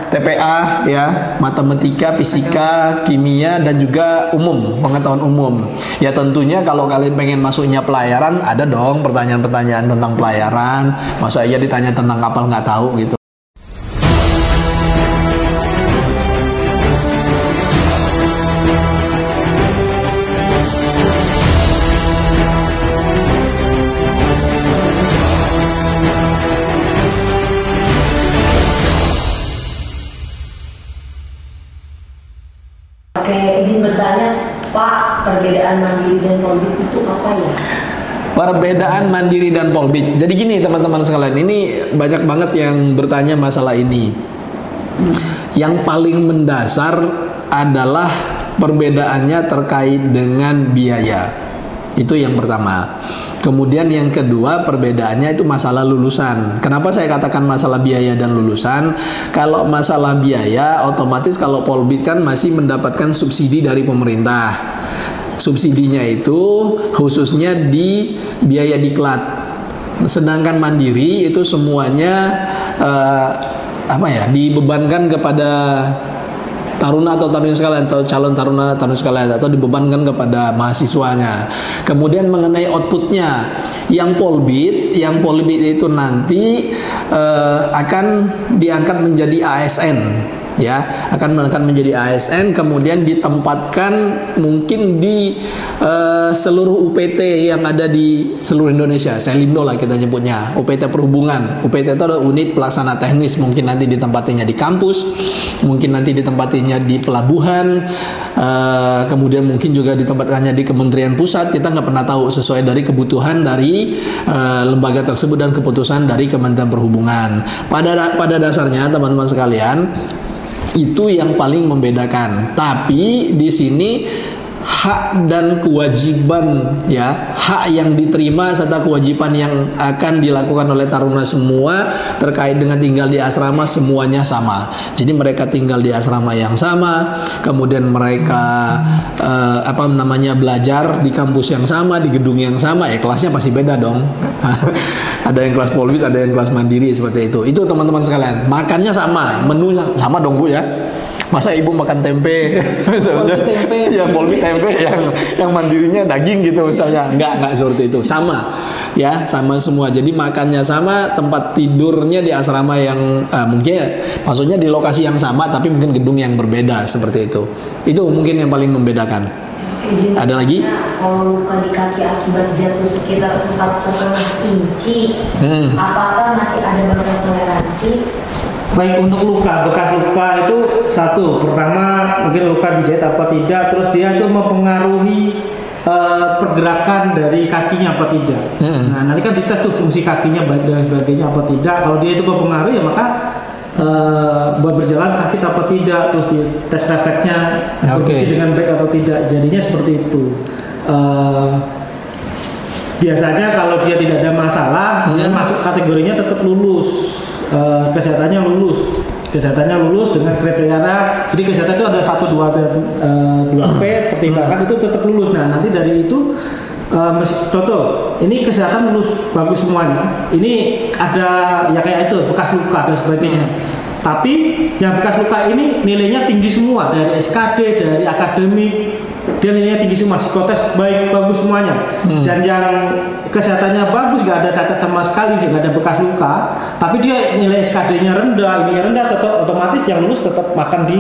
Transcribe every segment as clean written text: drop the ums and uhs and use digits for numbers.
TPA ya, matematika, fisika, kimia, dan juga pengetahuan umum. Ya tentunya kalau kalian pengen masuknya pelayaran, ada dong pertanyaan-pertanyaan tentang pelayaran. Masa iya ditanya tentang kapal nggak tahu gitu. Oke, izin bertanya, Pak, perbedaan mandiri dan polbit itu apa ya? Perbedaan mandiri dan polbit. Jadi gini teman-teman sekalian, ini banyak banget yang bertanya masalah ini. Yang paling mendasar adalah perbedaannya terkait dengan biaya. Itu yang pertama. Kemudian yang kedua, perbedaannya itu masalah lulusan. Kenapa saya katakan masalah biaya dan lulusan? Kalau masalah biaya, otomatis kalau polbit kan masih mendapatkan subsidi dari pemerintah. Subsidinya itu khususnya di biaya diklat. Sedangkan mandiri itu semuanya dibebankan kepada taruna atau taruna sekalian, atau calon taruna sekalian, atau dibebankan kepada mahasiswanya. Kemudian mengenai outputnya, yang polbit itu nanti akan diangkat menjadi ASN, ya, akan menjadi ASN, kemudian ditempatkan mungkin di seluruh UPT yang ada di seluruh Indonesia. Selindo lah kita nyebutnya, UPT perhubungan. UPT itu adalah unit pelaksana teknis, mungkin nanti ditempatinya di kampus, mungkin nanti ditempatinya di pelabuhan, kemudian mungkin juga ditempatkannya di Kementerian Pusat. Kita nggak pernah tahu, sesuai dari kebutuhan dari lembaga tersebut dan keputusan dari Kementerian Perhubungan. Pada dasarnya teman-teman sekalian, itu yang paling membedakan. Tapi di sini hak dan kewajiban, ya, hak yang diterima serta kewajiban yang akan dilakukan oleh taruna semua terkait dengan tinggal di asrama semuanya sama. Jadi mereka tinggal di asrama yang sama, kemudian mereka belajar di kampus yang sama, di gedung yang sama. Ya kelasnya pasti beda dong. Ada yang kelas polbit, ada yang kelas mandiri, seperti itu. Itu teman-teman sekalian. Makannya sama, menunya sama dong Bu ya. Masa ibu makan tempe misalnya, yang polbit tempe, yang mandirinya daging gitu misalnya. Enggak seperti itu. Sama, ya, sama semua. Jadi makannya sama, tempat tidurnya di asrama yang mungkin maksudnya di lokasi yang sama, tapi mungkin gedung yang berbeda, seperti itu. Itu mungkin yang paling membedakan. Ada lagi? Kalau luka di kaki akibat jatuh sekitar 4,5 inci, apakah masih ada batas toleransi? Baik, untuk luka, bekas luka itu satu, pertama mungkin luka dijahit apa tidak, terus dia itu mempengaruhi pergerakan dari kakinya apa tidak. Nah nanti kan dites tuh fungsi kakinya dan sebagainya apa tidak. Kalau dia itu mempengaruhi, ya maka berjalan sakit apa tidak, terus di tes refleksnya berfungsi dengan baik atau tidak. Jadinya seperti itu. Biasanya kalau dia tidak ada masalah, dia masuk kategorinya tetap lulus. Kesehatannya lulus dengan kriteria. Jadi kesehatan itu ada 1, 2, dan 2P, pertimbangan itu tetap lulus. Nah nanti dari itu contoh, ini kesehatan lulus bagus semuanya. Ini ada ya kayak itu bekas luka dan sebagainya. Tapi yang bekas luka ini nilainya tinggi semua, dari SKD, dari akademik, dia nilainya tinggi semua, psikotes bagus semuanya. Dan yang kesehatannya bagus, nggak ada cacat sama sekali, nggak ada bekas luka, tapi dia nilai SKD-nya rendah, ininya rendah, tetap otomatis yang lulus tetap makan di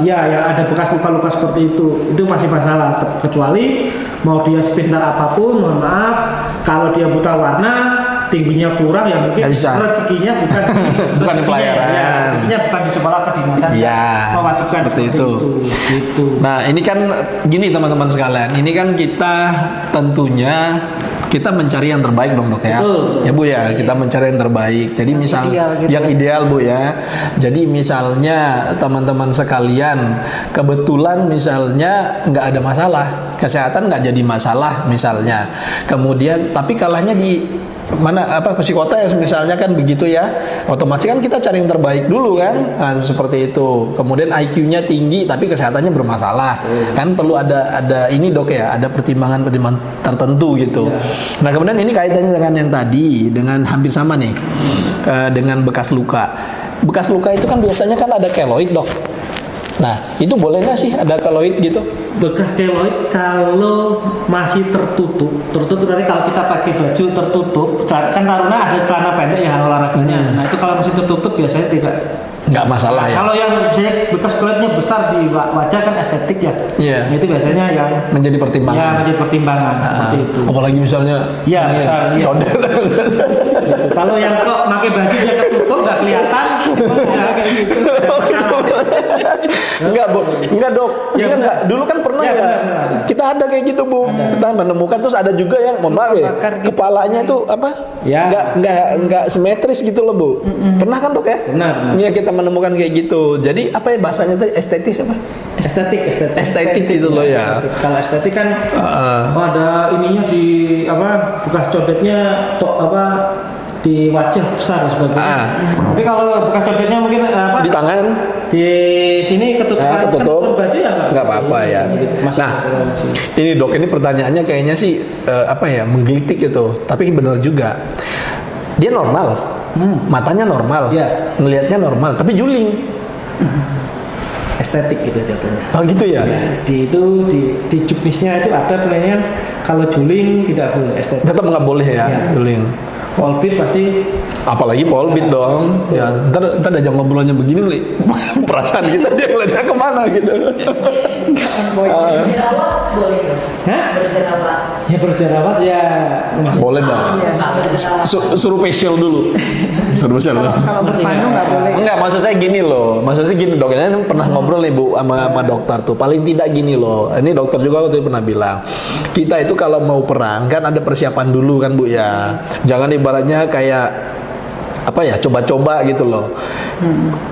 yang ada bekas luka-luka seperti itu masih masalah. Kecuali mau dia sepintar apapun, mohon maaf, kalau dia buta warna, tingginya kurang, ya mungkin rezekinya bukan di pelayaran, ya, rezekinya bukan di sekolah kedinasan, ya, mewajibkan seperti itu. Gitu. Nah ini kan gini teman-teman sekalian, ini kan kita tentunya kita mencari yang terbaik dong dok ya. Betul. Ya Bu ya, kita mencari yang terbaik. Jadi misal yang ideal Bu ya. Jadi misalnya teman-teman sekalian kebetulan misalnya nggak ada masalah, kesehatan nggak jadi masalah misalnya. Kemudian tapi kalahnya di psikotes misalnya kan begitu ya, otomatis kan kita cari yang terbaik dulu kan. Nah, seperti itu. Kemudian IQ-nya tinggi tapi kesehatannya bermasalah, kan perlu ada ini dok ya, ada pertimbangan tertentu gitu. Nah kemudian ini kaitannya dengan yang tadi, dengan hampir sama nih, dengan bekas luka. bekas luka itu kan biasanya kan ada keloid, Dok. Nah, itu boleh nggak sih ada keloid gitu? Bekas keloid kalau masih tertutup berarti kalau kita pakai baju tertutup, kan taruna ada celana pendek ya olahraganya. Nah itu kalau masih tertutup biasanya tidak Nggak masalah ya. Kalau yang misalnya bekas keloidnya besar di wajah kan estetik ya. Iya. Nah, itu biasanya yang Menjadi pertimbangan. Ya menjadi pertimbangan seperti itu. Apalagi misalnya Ya besar. Ya. codet. Gitu. Kalau yang kok pakai baju dia ketutup nggak kelihatan, ya kayak gitu. Enggak, Bu. Enggak, Dok. Ya, Iya enggak. Dulu kan pernah Ya, ya. benar. Kita ada kayak gitu, Bu. Kita menemukan terus ada juga yang mohon maaf ya, kepalanya itu apa? Ya. Enggak simetris gitu loh, Bu. Pernah kan, Dok ya? Benar. Iya, kita menemukan kayak gitu. Jadi apa ya bahasanya tadi, estetis apa? Estetik gitu loh ya. Estetik. Kalau estetik kan ada ininya di apa bekas codetnya di wajah besar dan sebagainya. Tapi kalau bekas codetnya mungkin Di tangan di sini ketutupan ketutup. baju ya nggak apa-apa ya. Masih Nah, toleransi. ini Dok, ini pertanyaannya kayaknya sih apa ya, menggelitik gitu. Tapi benar juga. Dia normal. Matanya normal. Iya. Ngelihatnya normal, tapi juling. Estetik gitu jatuhnya. Oh gitu ya. Ya, di juknisnya itu ada penilaian kalau juling tidak boleh estetik. Tetap nggak boleh ya, Iya. juling. Polbit pasti Apalagi polbit dong. Ya, ntar aja ngobrolnya begini Li. Perasaan kita dia ngeliatnya kemana gitu. Berjerawat boleh dong? Hah? Berjerawat. ya berjerawat ya masih Boleh dong. Nggak berjerawat. Suruh facial dulu. Suruh facial dulu. Kalau berpanu nggak boleh. Enggak, maksud saya gini loh. Maksud saya gini, Dok. Ini pernah ngobrol nih Bu sama dokter tuh. Paling tidak gini loh. Ini dokter juga waktu itu pernah bilang. Kita itu kalau mau perang kan ada persiapan dulu kan Bu ya. Jangan ibaratnya kayak apa ya, coba-coba gitu loh.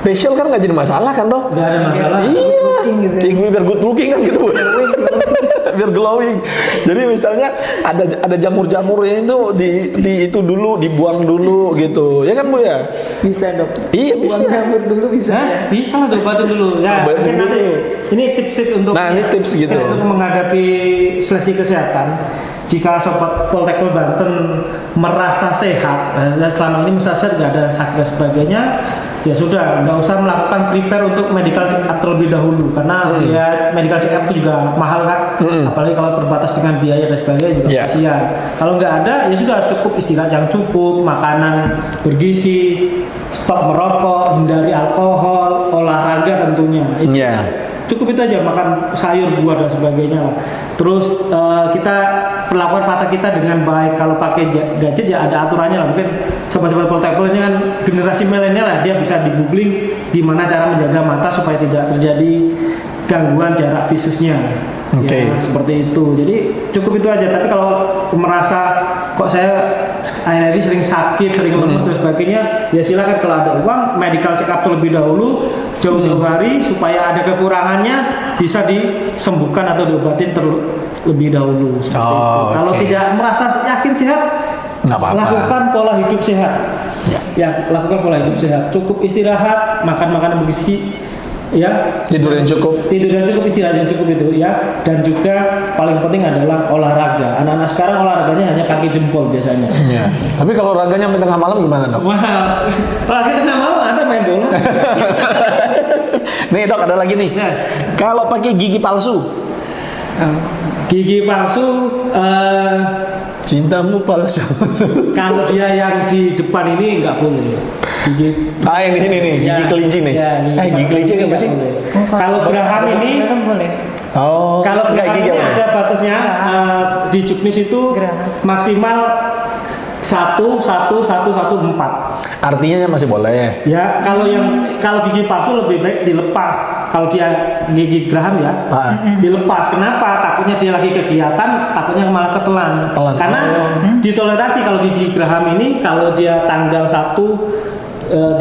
Facial kan nggak jadi masalah kan, Dok? nggak ada masalah. Iya, looking gitu ya. biar good looking kan gitu Bu. Biar glowing. Jadi misalnya ada jamur-jamurnya itu di itu dulu dibuang dulu gitu. Ya kan Bu ya? Bisa dok. Iya, bisa. Buang jamur dulu bisa Hah? ya. Bisa lah obatin dulu. Ya, Obatin mungkin nanti dulu. ini tips-tips untuk Nah, ini tips gitu. untuk menghadapi seleksi kesehatan. Jika sobat Poltekkes Banten merasa sehat, selama ini merasa sehat nggak ada sakit dan sebagainya, ya sudah nggak usah melakukan prepare untuk medical check up terlebih dahulu karena ya medical check up itu juga mahal kan, apalagi kalau terbatas dengan biaya dan sebagainya juga Yeah. kasihan. Kalau nggak ada ya sudah cukup istirahat yang cukup, makanan bergizi, stop merokok, hindari alkohol, olahraga tentunya. Iya. Cukup itu aja, makan sayur, buah dan sebagainya lah. Terus kita perlakuan mata kita dengan baik. Kalau pakai gadget ya ada aturannya lah. Mungkin sobat-sobat Poltekkes ini kan generasi milenial lah, dia bisa di googling gimana cara menjaga mata supaya tidak terjadi gangguan jarak visusnya. Oke. Ya, seperti itu. Jadi cukup itu aja. Tapi kalau merasa kok saya akhir-akhir ini sering sakit, sering lemes dan sebagainya, ya silakan kalau ada uang medical check up terlebih dahulu jauh-jauh hari supaya ada kekurangannya bisa disembuhkan atau diobatin terlebih dahulu. Seperti itu. Kalau oke. tidak merasa yakin sehat, Nggak apa-apa. lakukan pola hidup sehat. Ya, lakukan pola hidup sehat. Cukup istirahat, makan makanan bergizi, ya. Tidur yang cukup. Tidur yang cukup, istirahat yang cukup itu ya. Dan juga paling penting adalah olahraga. Anak-anak sekarang olahraganya hanya kaki jempol biasanya. Iya. Tapi kalau olahraganya sampai tengah malam gimana, Dok? Wah, olahraga tengah malam ada main bola. Nih, Dok, ada lagi nih. Nah. Kalau pakai gigi palsu, Gigi palsu, cintamu palsu. kalau dia yang di depan ini nggak boleh. Gigi Yang di sini nih, gigi Ya, kelinci nih. ya, Gigi kelinci apa nggak sih? boleh. Kalau geraham ini, kan boleh. Oh, kalau enggak geraham gigi ini apa? ada batasnya. Di juknis itu Geraham. maksimal 1,1,1,1,4. Artinya masih boleh. Ya, kalau gigi palsu lebih baik dilepas. Kalau dia gigi geraham ya, dilepas. Kenapa? Takutnya dia lagi kegiatan, takutnya malah ketelan. Ketelan. Karena ditoleransi kalau gigi geraham ini kalau dia tanggal 1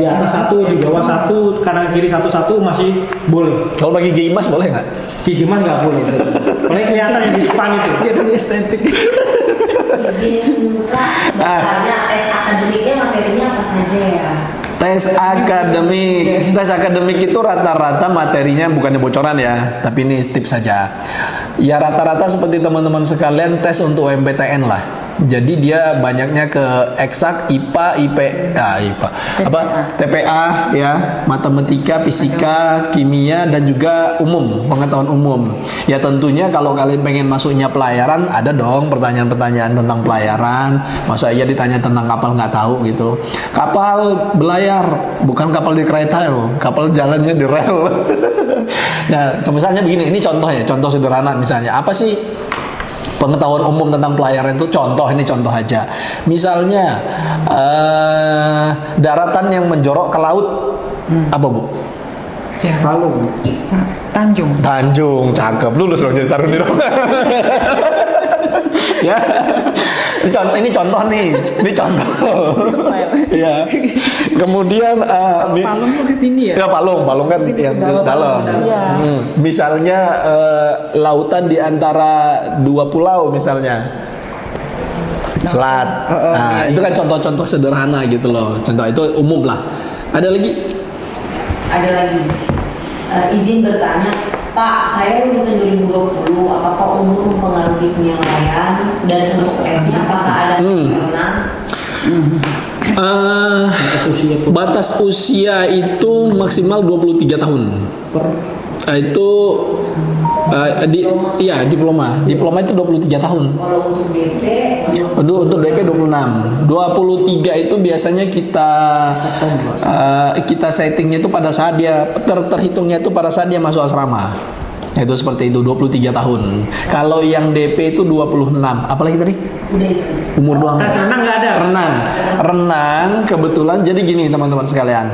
di atas 1, di bawah 1, kanan kiri 1 masih boleh. Kalau pakai gigi emas boleh nggak? Gigi mah nggak boleh. Paling kelihatan yang di depan itu. Jadi estetik. Izin Kak, misalnya tes akademiknya materinya apa saja ya? Tes akademik itu rata-rata materinya bukannya bocoran ya, tapi ini tips saja. Ya rata-rata seperti teman-teman sekalian tes untuk MPTN lah. Jadi dia banyaknya ke eksak, IPA, IPA, apa? TPA ya, matematika, fisika, kimia dan juga pengetahuan umum. Ya tentunya kalau kalian pengen masuknya pelayaran, ada dong pertanyaan-pertanyaan tentang pelayaran. Masa iya ditanya tentang kapal nggak tahu gitu. Kapal belayar, bukan kapal di kereta loh, kapal jalannya di rel. Nah, misalnya begini, ini contoh ya, contoh sederhana misalnya. Apa sih pengetahuan umum tentang pelayaran itu? Ini contoh aja. Misalnya daratan yang menjorok ke laut apa Bu? Palu. Tanjung. Cakep. Lulus dong jadi Taruni dong. Ya. Ini contoh nih. Ya. Kemudian Palung tuh ke sini ya? Ya Palung kan yang dalam. Iya. Misalnya lautan di antara dua pulau misalnya. Selat. Nah, itu kan contoh-contoh sederhana gitu loh. Contoh itu umum lah. Ada lagi? Ada lagi. Izin bertanya, Pak, saya lulusan 2020, apakah umur mempengaruhi penilaian dan untuk tesnya apakah ada renang? Batas usia itu maksimal 23 tahun. Itu diploma. Diploma itu 23 tahun. Kalau untuk DP? Untuk DP 26. 23 itu biasanya kita settingnya itu pada saat dia terhitungnya itu pada saat dia masuk asrama. Itu seperti itu, 23 tahun. Kalau yang DP itu 26. Apalagi tadi? Udah itu. Umur doang. Tes renang nggak ada. Renang kebetulan jadi gini teman-teman sekalian.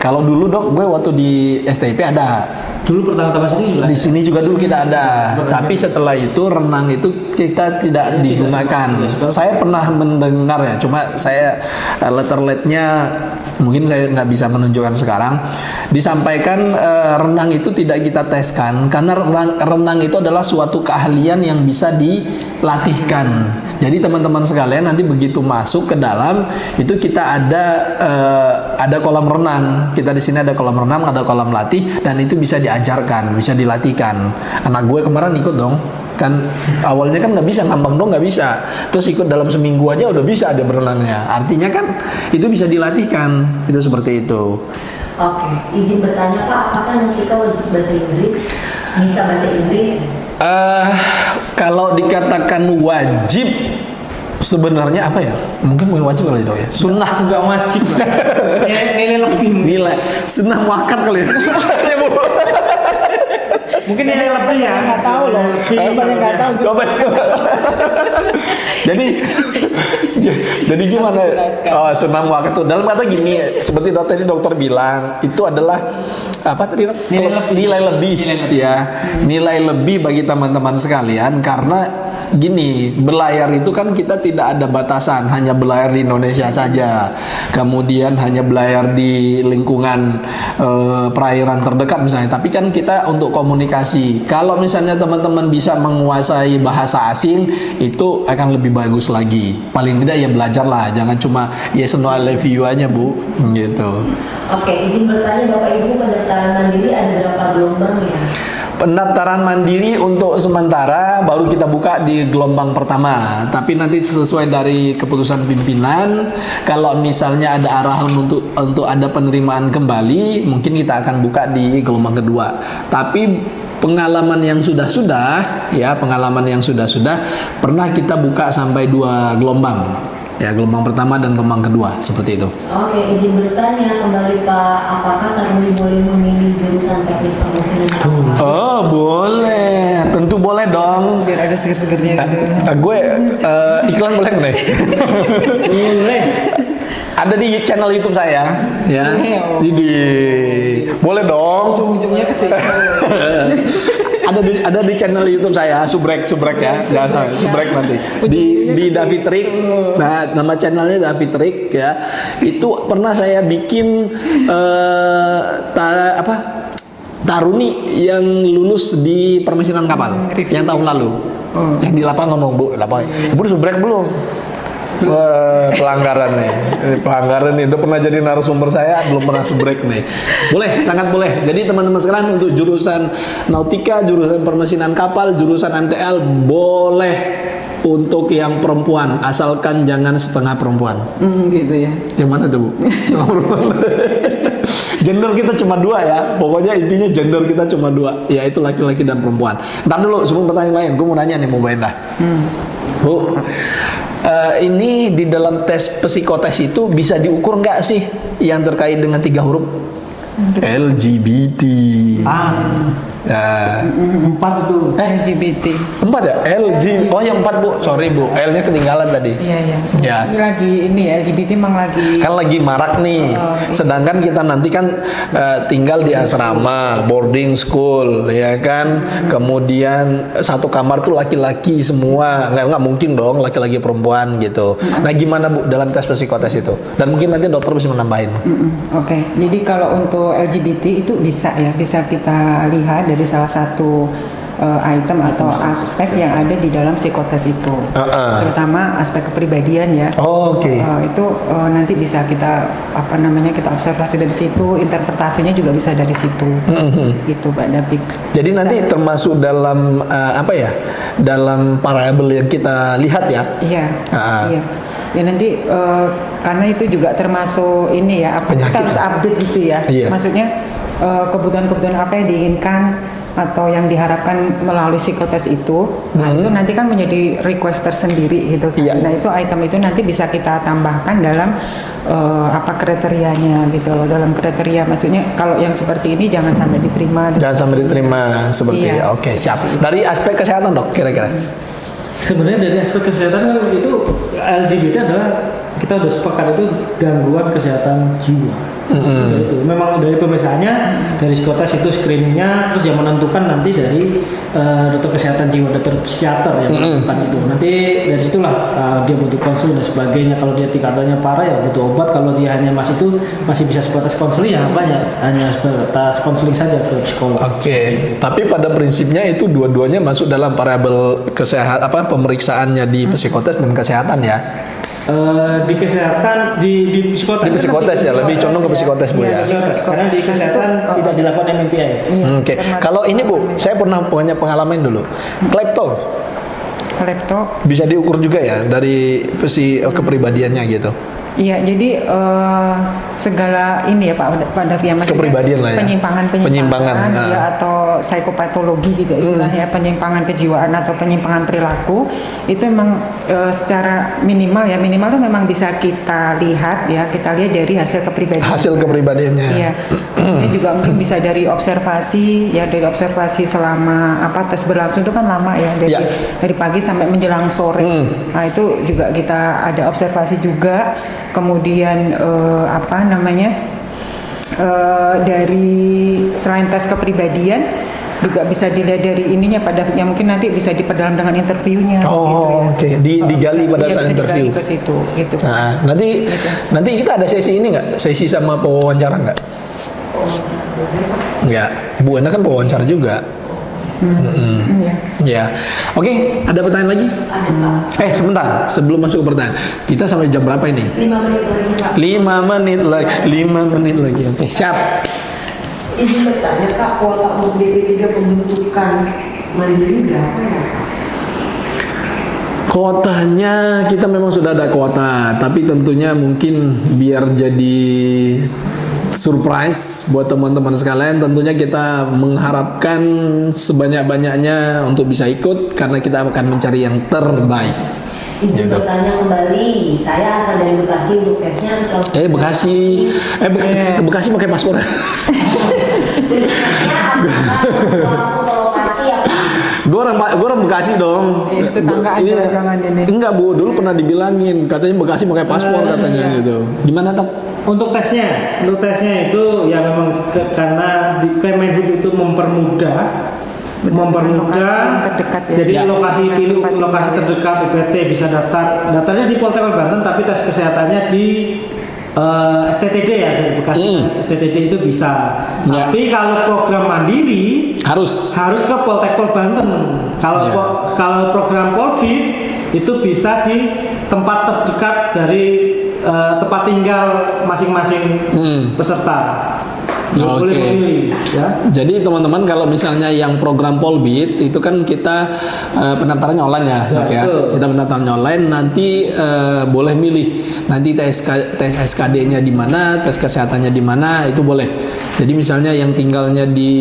Kalau dulu Dok, gue waktu di STP ada. Dulu pertama-tama sini juga. Di sini juga dulu kita ada. Tapi setelah itu renang itu kita tidak digunakan. Saya pernah mendengar ya, cuma saya letter-letnya mungkin saya nggak bisa menunjukkan sekarang. Disampaikan renang itu tidak kita teskan karena renang itu adalah suatu keahlian yang bisa dilatihkan. Jadi teman-teman sekalian nanti begitu masuk ke dalam itu kita ada kolam renang. Kita di sini ada kolam renang, ada kolam latih dan itu bisa diajarkan, bisa dilatihkan. Anak gue kemarin ikut dong. Kan awalnya kan nggak bisa ngambang dong, nggak bisa. Terus ikut dalam seminggu aja udah bisa dia berenangnya. Artinya kan itu bisa dilatihkan. Itu seperti itu. Oke, izin bertanya Pak, apakah Nautika wajib bahasa Inggris? Bisa bahasa Inggris? Kalau dikatakan wajib, sebenarnya apa ya? Mungkin bukan wajib kali Dok ya. Sunnah. Nggak wajib. Nilai lebih. Nilai sunnah muakkad kali ya. Mungkin nilai lebih ya. Nggak tahu loh. Banyak nggak tahu. Jadi gimana? Oh, sunnah muakkad itu dalam kata gini, seperti tadi dokter bilang, itu adalah apa tadi? Nilai lebih. Ya, nilai lebih bagi teman-teman sekalian karena gini, berlayar itu kan kita tidak ada batasan, hanya berlayar di Indonesia saja. Kemudian hanya berlayar di lingkungan perairan terdekat misalnya. Tapi kan kita untuk komunikasi. Kalau misalnya teman-teman bisa menguasai bahasa asing, itu akan lebih bagus lagi. Paling tidak ya belajarlah, jangan cuma yes no I love you aja Bu, gitu. Oke, izin bertanya Bapak Ibu, pendaftaran mandiri ada berapa gelombang ya? Pendaftaran mandiri untuk sementara baru kita buka di gelombang pertama, tapi nanti sesuai dari keputusan pimpinan, kalau misalnya ada arahan untuk ada penerimaan kembali, mungkin kita akan buka di gelombang kedua. Tapi pengalaman yang sudah pernah kita buka sampai 2 gelombang. Ya, gelombang pertama dan gelombang kedua seperti itu. Oke, izin bertanya kembali Pak, apakah Taruni boleh memilih jurusan teknik permesinan kapal? Oh, boleh. Tentu boleh dong. Biar ada seger-segernya gitu. Gue iklan boleh nggak? Boleh. Ada di channel YouTube saya, ya. Jadi boleh dong. Ujung-ujungnya ke situ. ada di channel YouTube saya, subrek ya, subrek nanti di David Rick. Nah, nama channelnya David Rick ya. Itu pernah saya bikin Taruni yang lulus di permesinan kapal yang tahun lalu. Yang di lapangan ngomong Bu, Ibu udah subrek belum? Pelanggaran nih. Udah pernah jadi narasumber saya, belum pernah subrek nih. Boleh, sangat boleh. Jadi teman-teman sekalian untuk jurusan nautika, jurusan permesinan kapal, jurusan MTL boleh untuk yang perempuan, asalkan jangan setengah perempuan. Gitu ya. Yang mana tuh, Bu? Setengah perempuan. Gender kita cuma dua ya. Pokoknya intinya gender kita cuma dua, yaitu laki-laki dan perempuan. Ntar dulu sebelum pertanyaan lain, gue mau nanya nih, Bu Baindah. Bu, ini di dalam tes psikotes itu bisa diukur nggak sih yang terkait dengan 3 huruf? LGBT. Ya. 4 itu. LGBT. 4 ya? Oh yang 4 Bu, sorry Bu, L-nya ketinggalan tadi. Iya. Ya. Ini lagi ini LGBT emang lagi. Kan lagi marak nih. Sedangkan kita nanti kan tinggal di asrama, boarding school, ya kan. Kemudian satu kamar tuh laki-laki semua. Nggak mungkin dong laki-laki perempuan gitu. Nah gimana Bu dalam tes psikotes itu? Dan mungkin nanti dokter bisa menambahin. Oke. Jadi kalau untuk LGBT itu bisa kita lihat dari salah satu item atau aspek yang ada di dalam psikotes itu, terutama aspek kepribadian ya. Oke. Itu nanti bisa kita kita observasi dari situ, interpretasinya juga bisa dari situ. Gitu Pak David. Jadi bisa. nanti termasuk dalam dalam variabel yang kita lihat ya. Iya. Iya. Ya nanti karena itu juga termasuk ini ya, kita harus update gitu ya. Iya. Maksudnya kebutuhan-kebutuhan apa yang diinginkan atau yang diharapkan melalui psikotes itu, nah itu nanti kan menjadi request tersendiri gitu kan. Iya. Nah itu item itu nanti bisa kita tambahkan dalam kriterianya gitu loh. Dalam kriteria maksudnya kalau yang seperti ini jangan sampai diterima. Jangan sampai diterima seperti Iya. Oke, siap. Dari aspek kesehatan Dok, kira-kira. Sebenarnya dari aspek kesehatan kan itu LGBT adalah kita udah sepakat itu gangguan kesehatan jiwa. Itu memang dari pemeriksaannya dari psikotes itu screeningnya, terus yang menentukan nanti dari dokter kesehatan jiwa, dokter psikiater yang menentukan itu. Nanti dari situlah dia butuh konsul dan sebagainya. Kalau dia tingkatannya parah ya butuh obat. Kalau dia hanya masih bisa sebatas konseling ya hanya sebatas konseling saja ke psikolog. Oke. Tapi pada prinsipnya itu dua-duanya masuk dalam variabel kesehatan pemeriksaannya di psikotes dan kesehatan ya. Di kesehatan di psikotes. Di psikotes ya, lebih condong ke psikotes Bu ya. Karena di kesehatan tidak dilakukan MMPI. Oke. Kalau ini Bu, saya pernah punya pengalaman dulu. Klepto bisa diukur juga ya dari kepribadiannya gitu. Iya, jadi segala ini ya Pak Davi, kepribadian lah ya. Penyimpangan ya, atau psikopatologi gitu istilahnya, penyimpangan kejiwaan atau penyimpangan perilaku itu memang secara minimal itu memang bisa kita lihat dari hasil kepribadian. Hasil kepribadiannya. Iya. Ini juga mungkin bisa dari observasi selama tes berlangsung itu kan lama ya, dari pagi sampai menjelang sore. Nah itu juga kita ada observasi juga. Kemudian dari selain tes kepribadian juga bisa dilihat dari ininya yang mungkin nanti bisa diperdalam dengan interviewnya. Oke. Digali pada saat interview. Ke situ, gitu. Nah, nanti kita ada sesi ini nggak? Sesi sama pewawancara nggak? Nggak. Bu Ena kan pewawancara juga. Ya. Oke, ada pertanyaan lagi? Ada Pak. Sebentar, sebelum masuk ke pertanyaan. Kita sampai jam berapa ini? 5 menit lagi Pak. 5 menit lagi. Oke, siap. Izin bertanya Kak, kuota untuk DP3 pembentukan mandiri berapa ya Kak? Kuotanya kita memang sudah ada kuota, tapi tentunya mungkin biar jadi surprise buat teman-teman sekalian, tentunya kita mengharapkan sebanyak-banyaknya untuk bisa ikut karena kita akan mencari yang terbaik. Izin bertanya kembali, saya asal dari Bekasi, untuk tesnya harus langsung Bekasi pakai paspor. tesnya langsung ke lokasi ya Pak? Gue orang Bekasi dong. Tetanggaan jangan ini. Enggak Bu, dulu pernah dibilangin katanya Bekasi pakai paspor katanya gitu. Gimana Dok? Untuk tesnya itu ya memang karena di Kemenhub itu mempermudah terdekat ya. Jadi lokasi terdekat UPT bisa daftarnya di Poltekkes Banten, tapi tes kesehatannya di STTD ya Bekasi. STTD itu bisa. Tapi kalau program mandiri harus ke Poltekkes Banten. Kalau program Polbit itu bisa di tempat terdekat dari tempat tinggal masing-masing peserta. Nggak boleh Oke. memilih, ya. Jadi teman-teman kalau misalnya yang program Polbit itu kan kita pendaftarannya online ya, Ya, Dok ya. betul. Kita pendaftarannya online, nanti boleh milih nanti tes SKD-nya di mana, tes kesehatannya di mana, itu boleh. Jadi misalnya yang tinggalnya di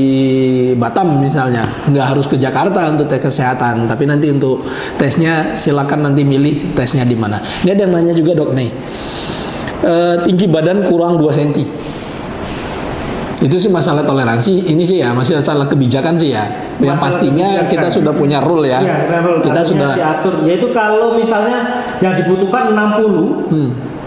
Batam misalnya, nggak harus ke Jakarta untuk tes kesehatan, tapi nanti untuk tesnya silakan nanti milih tesnya di mana. Ini ada yang nanya juga, Dok, nih. Tinggi badan kurang 2 cm. Itu sih masalah toleransi, ini sih ya masih masalah kebijakan sih ya. Yang Masalah pastinya kebijakan. kita sudah punya rule ya. Iya, rule. Kita Artinya sudah diatur. Yaitu kalau misalnya yang dibutuhkan 60,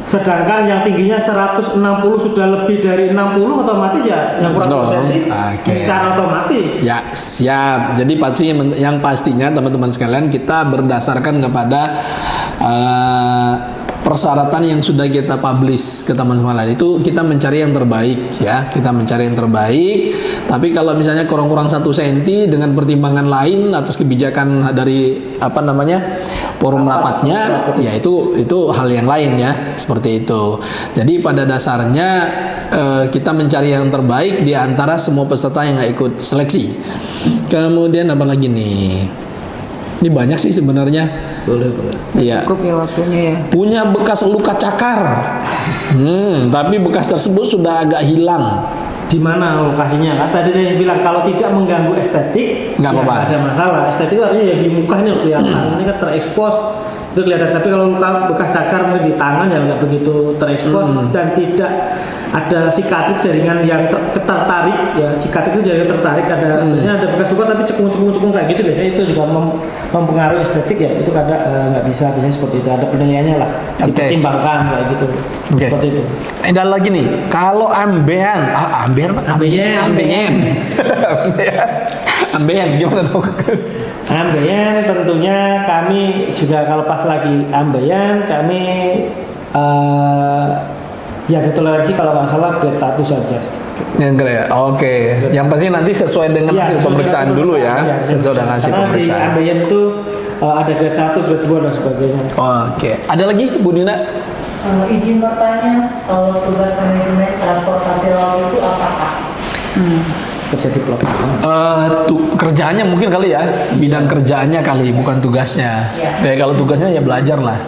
sedangkan yang tingginya 160 sudah lebih dari 60, otomatis ya yang kurang Betul. 2 cm Oke. secara otomatis. ya siap. Jadi pasti yang pastinya teman-teman sekalian kita berdasarkan kepada persyaratan yang sudah kita publish ke teman-teman lain, itu kita mencari yang terbaik ya, kita mencari yang terbaik. Tapi kalau misalnya kurang-kurang 1 cm dengan pertimbangan lain atas kebijakan dari apa namanya forum rapatnya, ya itu hal yang lain ya, seperti itu. Jadi pada dasarnya kita mencari yang terbaik di antara semua peserta yang nggak ikut seleksi. Kemudian apa lagi nih? Ini banyak sih sebenarnya. Boleh. Iya. Cukup ya waktunya ya. Punya bekas luka cakar, tapi bekas tersebut sudah agak hilang. Di mana lokasinya? Kan tadi saya bilang kalau tidak mengganggu estetik, Nggak ya apa-apa. nggak ada masalah. Estetik itu artinya ya di muka ini kelihatan, ini kan terekspos itu kelihatan. Tapi kalau luka bekas cakar di tangan ya nggak begitu terekspos dan tidak ada sikatrik jaringan yang tertarik ya. Sikatrik itu jaringan tertarik, biasanya ada bekas luka tapi cekung kayak gitu, biasanya itu juga mempengaruhi estetik ya. Itu kadang nggak bisa, biasanya seperti itu, ada penilaiannya lah, Oke. dipertimbangkan kayak gitu. Oke. Seperti itu. Ada lagi nih, kalau ambeien, ambeien gimana dong? Ambeien tentunya kami juga kalau pas lagi ambeien kami ya ditoleransi kalau nggak salah grade 1 saja. Yang ya, oke. Yang pasti nanti sesuai dengan Ya, hasil sesuai pemeriksaan dengan dulu ya, pemeriksaan, sesuai dengan hasil Karena pemeriksaan. di ambeien itu ada grade 1, grade 2 dan sebagainya. Oke, ada lagi Bu Dina? Izin bertanya, kalau tugas manajemen transportasi laut itu apa, Pak? Kerja di pelabuhan. Kerjaannya mungkin kali ya, bidang kerjaannya kali, bukan tugasnya. Iya. Kalau tugasnya ya belajar lah.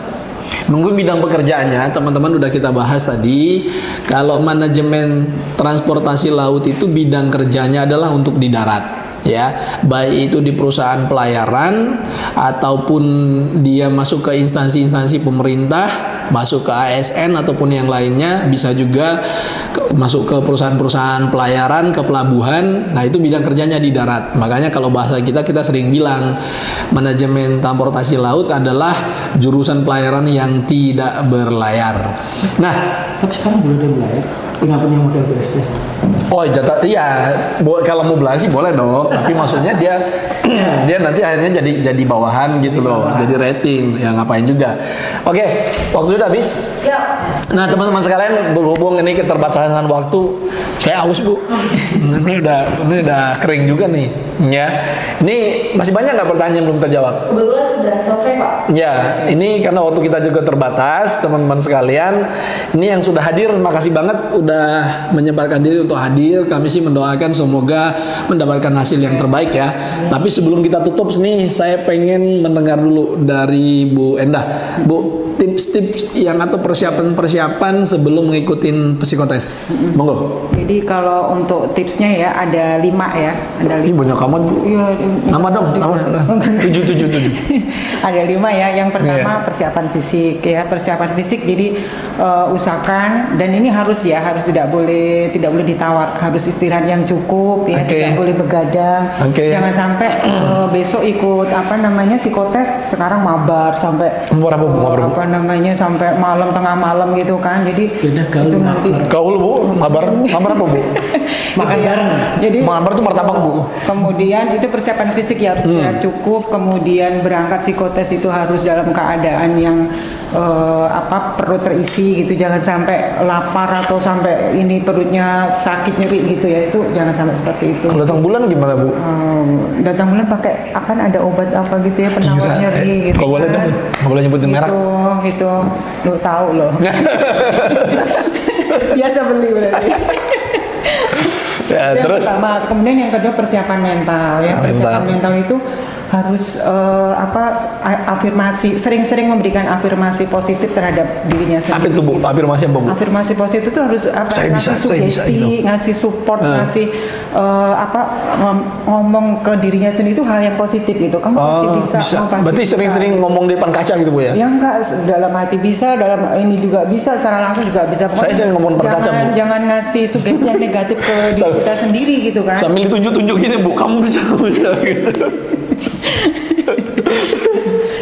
Nunggu bidang pekerjaannya, teman-teman udah kita bahas tadi. Kalau manajemen transportasi laut itu bidang kerjanya adalah untuk di darat, ya, baik itu di perusahaan pelayaran ataupun dia masuk ke instansi-instansi pemerintah, masuk ke ASN ataupun yang lainnya, bisa juga masuk ke perusahaan-perusahaan pelayaran, ke pelabuhan. Nah, itu bidang kerjanya di darat. Makanya kalau bahasa kita sering bilang manajemen transportasi laut adalah jurusan pelayaran yang tidak berlayar. Nah, Tapi sekarang belum ada yang belayar. Nggak punya model BSD. oh iya, kalau mau belajar sih boleh dong. Tapi maksudnya dia nanti akhirnya jadi bawahan gitu loh, jadi rating, ya ngapain juga. Oke, waktu udah habis. Siap. Nah teman-teman sekalian, berhubung ini keterbatasan waktu, saya haus Bu. Ini udah kering juga nih, ya. Ini masih banyak nggak pertanyaan yang belum terjawab? Kebetulan sudah selesai, Pak. Ya, ini karena waktu kita juga terbatas, teman-teman sekalian. Ini yang sudah hadir, makasih banget udah menyempatkan diri untuk hadir. Kami sih mendoakan semoga mendapatkan hasil yang terbaik ya. Tapi sebelum kita tutup nih, saya pengen mendengar dulu dari Bu Endah. Bu, tips-tips yang atau persiapan-persiapan sebelum mengikutin psikotes. Monggo. Jadi kalau untuk tipsnya ya ada 5 ya. Ada Ini banyak amat Bu. Iya, Nama dong, nama. 7. ada 5 ya. Yang pertama Iya. persiapan fisik ya, persiapan fisik. Jadi usahakan, dan ini harus tidak boleh ditawar, harus istirahat yang cukup ya, Oke. tidak boleh begadang. Oke. Jangan sampai besok ikut psikotes sekarang mabar sampai Mabar apa, Bu? Mabar, Bu? sampai malam, tengah malam gitu kan. Jadi Beda gaul itu nanti Gaul Bu, mabar apa Bu? Makan bareng. jadi Mabar itu martabak Bu. kemudian itu persiapan fisik ya harus cukup. Kemudian berangkat psikotes itu harus dalam keadaan yang perut terisi gitu, jangan sampai lapar atau sampai ini perutnya sakit nyeri gitu ya, itu jangan sampai seperti itu. Kalau datang bulan gimana Bu? Datang bulan pakai akan ada obat apa gitu ya, penawar Gila, nyeri gitu. kalau boleh dong, nggak boleh nyebutin merek. Gitu, lo tahu loh. Biasa beli berarti. Yang terus pertama, kemudian yang kedua persiapan mental ya. Persiapan mental itu harus afirmasi, sering-sering memberikan afirmasi positif terhadap dirinya apa sendiri. itu Bu? Afirmasi apa Bu? Afirmasi positif itu harus Saya bisa, ngasih saya bisa sugesti, itu. ngasih support, ngasih ngomong ke dirinya sendiri itu hal yang positif gitu. Kamu pasti bisa. Kamu pasti Berarti bisa. sering-sering ngomong di depan kaca gitu Bu ya? Ya enggak, dalam hati bisa, dalam ini juga bisa, secara langsung juga bisa. Saya sering ngomong depan kaca, Bu. Jangan ngasih sugesti yang negatif ke diri kita sendiri gitu kan. Sambil ditunjuk-tunjuk gini Bu, kamu bisa gitu.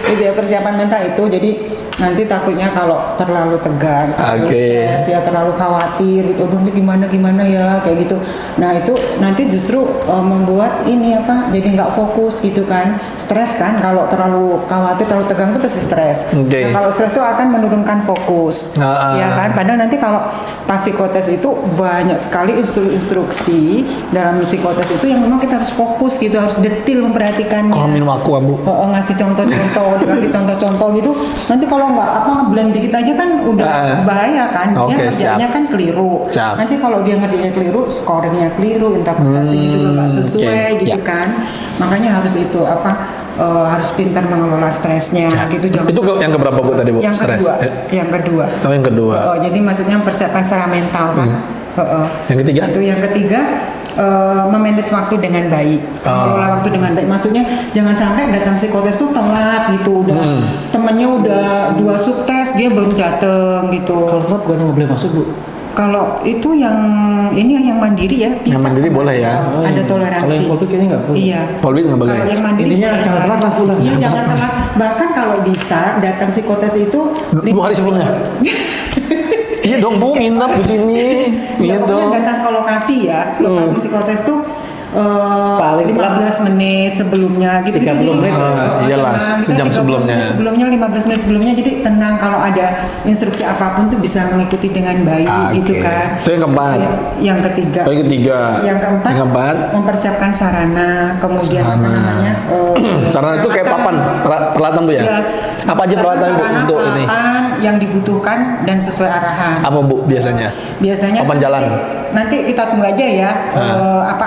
Itu ya persiapan mental itu. Jadi nanti takutnya kalau terlalu tegang, terlalu stres, ya terlalu khawatir gitu, aduh ini gimana ya kayak gitu. Nah itu nanti justru membuat ini jadi nggak fokus gitu kan, stres kan. Kalau terlalu khawatir, terlalu tegang itu pasti stres. Nah, kalau stres itu akan menurunkan fokus, ya kan. Padahal nanti kalau pas psikotes itu banyak sekali instruksi dalam psikotes itu yang memang kita harus fokus gitu, harus detil memperhatikannya. Kalau minum aqua Bu, ngasih contoh-contoh, dikasih contoh-contoh gitu. Nanti kalau nggak bilang dikit aja kan udah bahaya kan. Dia ngerjainnya kan keliru. Nanti kalau dia ngerjainnya keliru, scoringnya keliru, interpretasinya juga nggak sesuai gitu kan. Makanya harus itu harus pintar mengelola stresnya gitu. Itu yang keberapa Bu tadi Bu? Yang kedua. Oh yang kedua. Jadi maksudnya persiapan secara mental kan. Yang ketiga? Itu yang ketiga. Memanage waktu dengan baik, mengelola waktu dengan baik. Maksudnya jangan sampai datang psikotes tuh telat gitu, udah temennya udah 2 subtes dia baru dateng gitu. Kalau telat bukan nggak boleh masuk Bu? Kalau itu yang ini yang mandiri ya bisa. Yang mandiri boleh ya. Ada toleransi. Kalau yang polbik ini nggak boleh. Iya. Polbik nggak boleh. Kalau yang mandiri Intinya jangan telat lah pulang. Iya jangan telat. Bahkan kalau bisa datang psikotes itu 2 hari sebelumnya. Iya dong Bu, nginep di sini. Iya dong. Datang ke lokasi ya. Lokasi psikotes tuh paling 15 menit sebelumnya gitu. 30 menit. Iyalah, sejam sebelumnya. Sebelumnya 15 menit sebelumnya, jadi tenang, kalau ada instruksi apapun tuh bisa mengikuti dengan baik gitu kan. Itu yang keempat. Yang ketiga. Yang ketiga. Yang keempat, mempersiapkan sarana, kemudian sarana itu kayak papan, peralatan Bu ya? Apa aja peralatan Bu untuk ini? Yang dibutuhkan dan sesuai arahan. Apa Bu biasanya? Biasanya papan jalan. Nanti kita tunggu aja ya.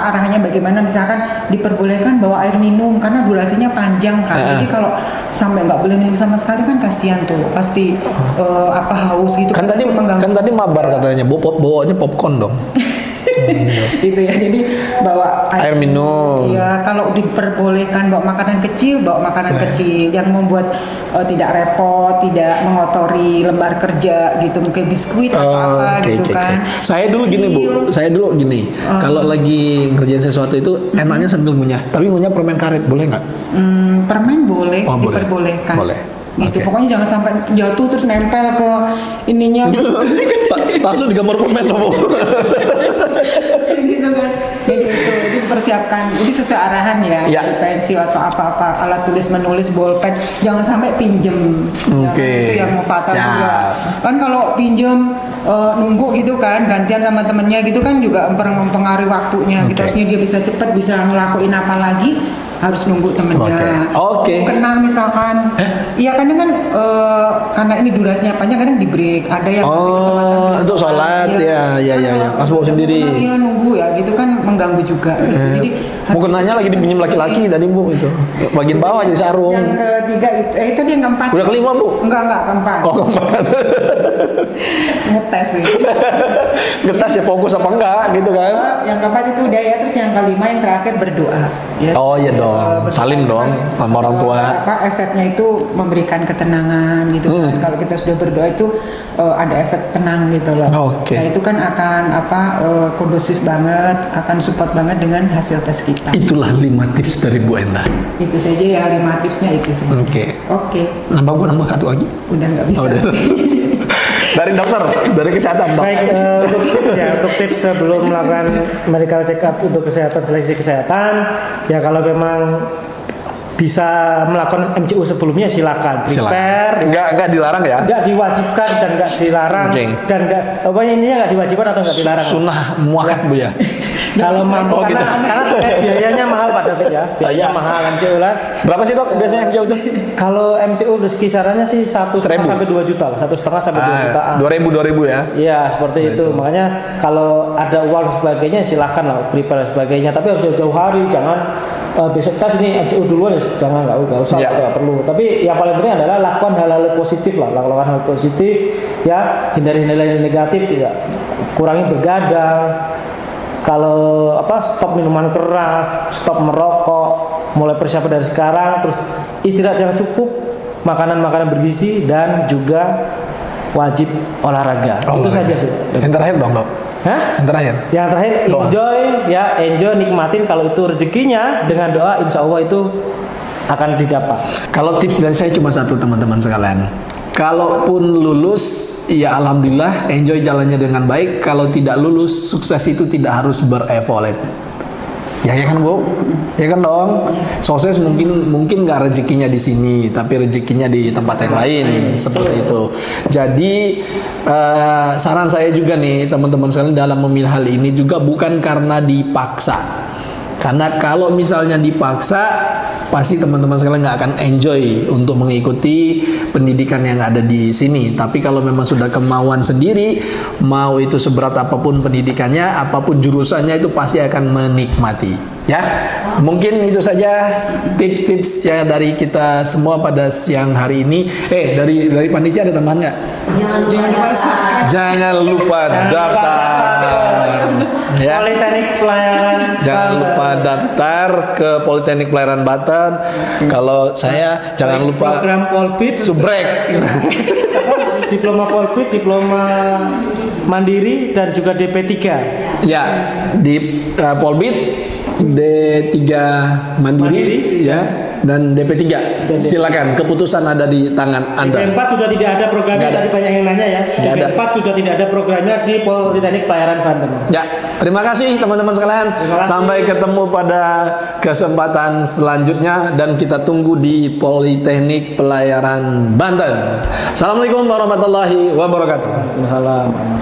Arahannya bagaimana, misalkan diperbolehkan bawa air minum karena durasinya panjang kan. Jadi kalau sampai nggak boleh minum sama sekali kan kasihan tuh, pasti haus gitu. Kan tadi mabar katanya, bawanya popcorn dong. Gitu ya, jadi bawa air minum. Iya, kalau diperbolehkan bawa makanan kecil, bawa makanan kecil yang membuat tidak repot, tidak mengotori lembar kerja gitu, mungkin biskuit atau apa gitu kan. Saya dulu gini Bu, kalau lagi ngerjain sesuatu itu enaknya sambil ngunyah, tapi ngunyah permen karet boleh nggak? Permen boleh, diperbolehkan. Boleh. Gitu. Pokoknya jangan sampai jatuh terus nempel ke ininya. Langsung digambar permen loh. Gitu kan. Jadi itu dipersiapkan. Jadi sesuai arahan ya. Pensil atau apa-apa, alat tulis menulis, bolpen, jangan sampai pinjem. Itu yang mau fatal juga. Kan kalau pinjem nunggu gitu kan, gantian sama temennya gitu kan juga mempengaruhi waktunya. Gitu, harusnya dia bisa cepat, bisa ngelakuin apa lagi, harus nunggu temennya. Kena misalkan, iya kadang kan karena ini durasinya panjang, kadang di break. Ada yang masih kesempatan untuk sholat ya. Pas bawa sendiri. Iya nunggu ya, gitu kan mengganggu juga. Gitu. Jadi mau kenanya lagi dipinjam laki-laki tadi Bu itu. Bagian bawah jadi sarung. Yang ketiga itu dia yang keempat. Udah kelima Bu? Enggak keempat. Keempat. Ngetes sih. Ngetes ya fokus apa enggak gitu kan. Yang keempat itu udah ya, terus yang kelima yang terakhir berdoa. Ya. Oh iya dong, salim dong sama orang tua. Efeknya itu memberikan ketenangan gitu kan. Kalau kita sudah berdoa itu ada efek tenang gitu loh. Nah itu kan akan kondusif banget, akan support banget dengan hasil tes kita. Itulah 5 tips dari Bu Endah. Itu saja ya, 5 tipsnya itu saja. Oke. Nambah satu lagi? Udah nggak bisa. Dari dokter, dari kesehatan dok. Baik, untuk tips sebelum melakukan medical check up untuk kesehatan, seleksi kesehatan, ya kalau memang bisa melakukan MCU sebelumnya silakan. Prepare. Enggak dilarang ya? Enggak diwajibkan dan enggak dilarang. Dan enggak, intinya enggak diwajibkan atau enggak dilarang. Sunnah muakkad Bu ya. Kalau mampu Oh, gitu. karena biayanya mahal Pak David ya. Biayanya Iya. mahal MCU lah. Berapa sih dok biasanya MCU itu? Kalau MCU kisarannya sih 1,5 sampai 2 juta lah. 1,5 sampai 2 jutaan. 2000 ya. Iya seperti itu. Makanya kalau ada uang dan sebagainya silahkan lah prepare dan sebagainya. Tapi harus jauh-jauh hari, jangan besok tes ini MCU duluan ya, jangan nggak usah, Ya. nggak perlu. Tapi yang paling penting adalah lakukan hal-hal positif lah, lakukan hal positif ya, hindari nilai negatif, tidak kurangi begadang. Kalau stop minuman keras, stop merokok, mulai persiapan dari sekarang, terus istirahat yang cukup, makanan-makanan bergizi dan juga wajib olahraga. Itu saja sih. Yang terakhir dong dok. Hah? Yang terakhir. Yang terakhir Doa. enjoy nikmatin, kalau itu rezekinya dengan doa insya Allah itu akan didapat. Kalau tips dari saya cuma satu teman-teman sekalian. Kalaupun lulus, ya alhamdulillah, enjoy jalannya dengan baik. Kalau tidak lulus, sukses itu tidak harus berevolet. Ya kan Bu? Ya kan dong. Sukses mungkin nggak rezekinya di sini, tapi rezekinya di tempat yang lain, seperti itu. Jadi saran saya juga nih teman-teman sekalian dalam memilih hal ini juga bukan karena dipaksa. Karena kalau misalnya dipaksa, pasti teman-teman sekalian nggak akan enjoy untuk mengikuti pendidikan yang ada di sini. Tapi kalau memang sudah kemauan sendiri, mau itu seberat apapun pendidikannya, apapun jurusannya, itu pasti akan menikmati. Ya, mungkin itu saja tips-tips ya dari kita semua pada siang hari ini. Dari panitia ada tambahan nggak? Jangan lupa daftar. Ya. Politeknik Pelayaran. Jangan lupa daftar ke Politeknik Pelayaran Banten. Kalau saya jangan lupa program Polbit, subrek. diploma Polbit, diploma Mandiri dan juga DP3. Ya, di Polbit D3 Mandiri ya, dan DP3. Silakan, keputusan ada di tangan Anda. DP4 sudah tidak ada programnya, Nggak ada. tadi banyak yang nanya ya. Nggak ada. DP4 sudah tidak ada programnya di Politeknik Pelayaran Banten. Ya, terima kasih teman-teman sekalian. kasih. Sampai ketemu pada kesempatan selanjutnya dan kita tunggu di Politeknik Pelayaran Banten. Assalamualaikum warahmatullahi wabarakatuh. Waalaikumsalam.